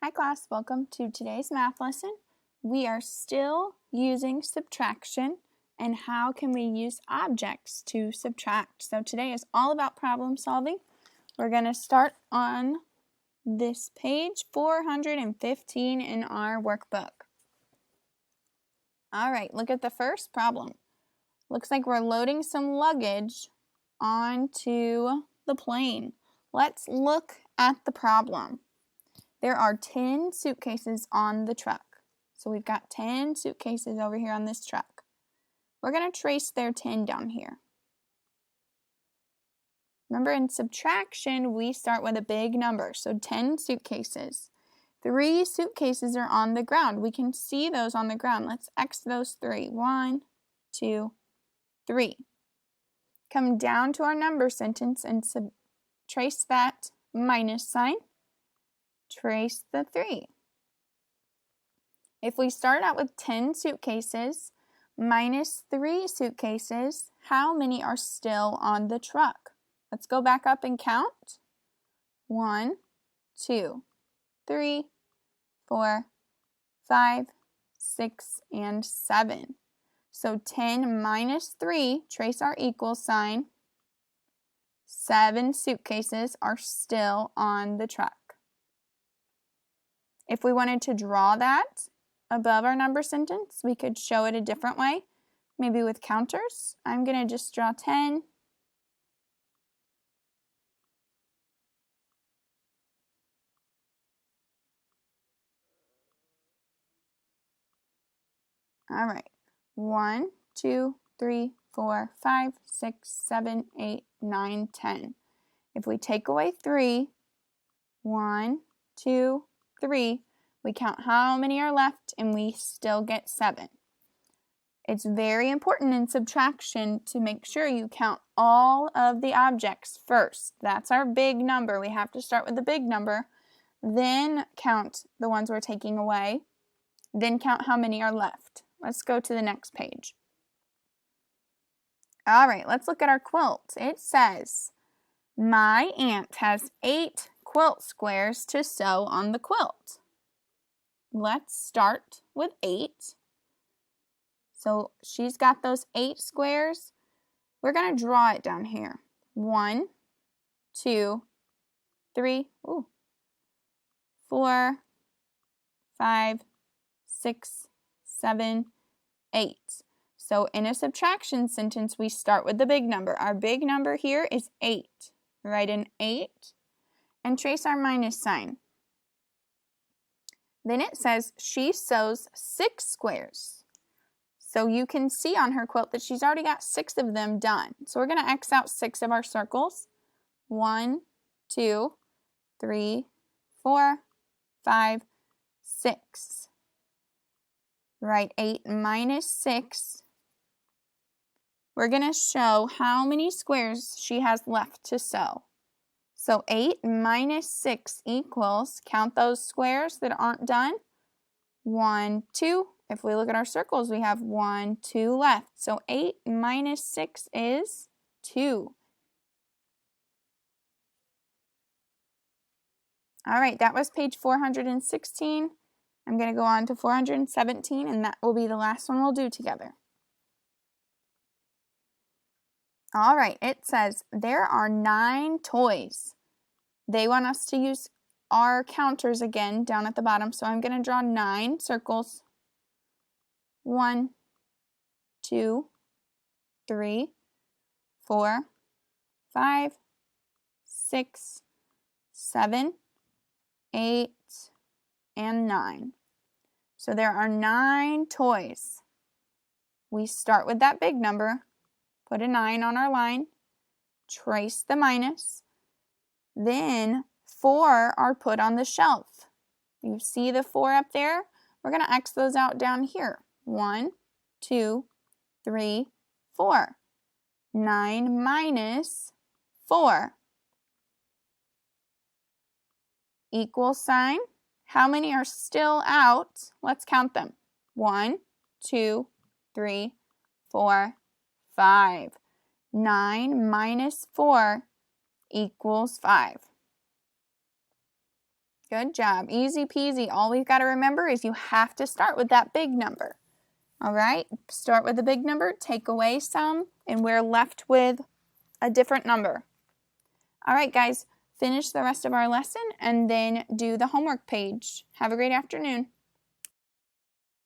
Hi class, welcome to today's math lesson. We are still using subtraction and how can we use objects to subtract. So today is all about problem solving. We're going to start on this page 415 in our workbook. All right, look at the first problem. Looks like we're loading some luggage onto the plane. Let's look at the problem. There are 10 suitcases on the truck. So we've got 10 suitcases over here on this truck. We're going to trace their 10 down here. Remember, in subtraction, we start with a big number. So 10 suitcases. 3 suitcases are on the ground. We can see those on the ground. Let's X those 3. 1, 2, 3. Come down to our number sentence and trace that minus sign. Trace the 3. If we start out with 10 suitcases minus 3 suitcases, how many are still on the truck? Let's go back up and count. 1, 2, 3, 4, 5, 6, and 7. So 10 minus 3, trace our equal sign. 7 suitcases are still on the truck. If we wanted to draw that above our number sentence, we could show it a different way, maybe with counters. I'm going to just draw 10. All right, 1, 2, 3, 4, 5, 6, 7, 8, 9, 10. If we take away 3, 1, 2, 3, we count how many are left and we still get 7. It's very important in subtraction to make sure you count all of the objects first. That's our big number. We have to start with the big number, then count the ones we're taking away, then count how many are left. Let's go to the next page. All right, let's look at our quilt. It says, my aunt has 8 quilt squares to sew on the quilt. Let's start with 8. So she's got those 8 squares. We're going to draw it down here. 1, 2, 3, 4, 5, 6, 7, 8. So in a subtraction sentence, we start with the big number. Our big number here is 8. Write an 8 and trace our minus sign. Then it says she sews 6 squares. So you can see on her quilt that she's already got 6 of them done. So we're going to X out 6 of our circles. 1, 2, 3, 4, 5, 6. Write 8 minus 6. We're going to show how many squares she has left to sew. So 8 minus 6 equals, count those squares that aren't done. 1, 2. If we look at our circles, we have 1, 2 left. So 8 minus 6 is 2. All right, that was page 416. I'm going to go on to 417, and that will be the last one we'll do together. All right, it says there are 9 toys. They want us to use our counters again down at the bottom, so I'm going to draw 9 circles. 1, 2, 3, 4, 5, 6, 7, 8, and 9. So there are 9 toys. We start with that big number, put a 9 on our line, trace the minus, then 4 are put on the shelf. You see the 4 up there? We're going to X those out down here. 1, 2, 3, 4. 9 minus 4. Equal sign. How many are still out? Let's count them. 1, 2, 3, 4, 5. 9 minus 4 equals 5. Good job. Easy peasy. All we've got to remember is you have to start with that big number. All right, start with the big number, take away some, and we're left with a different number. All right, guys, finish the rest of our lesson and then do the homework page. Have a great afternoon.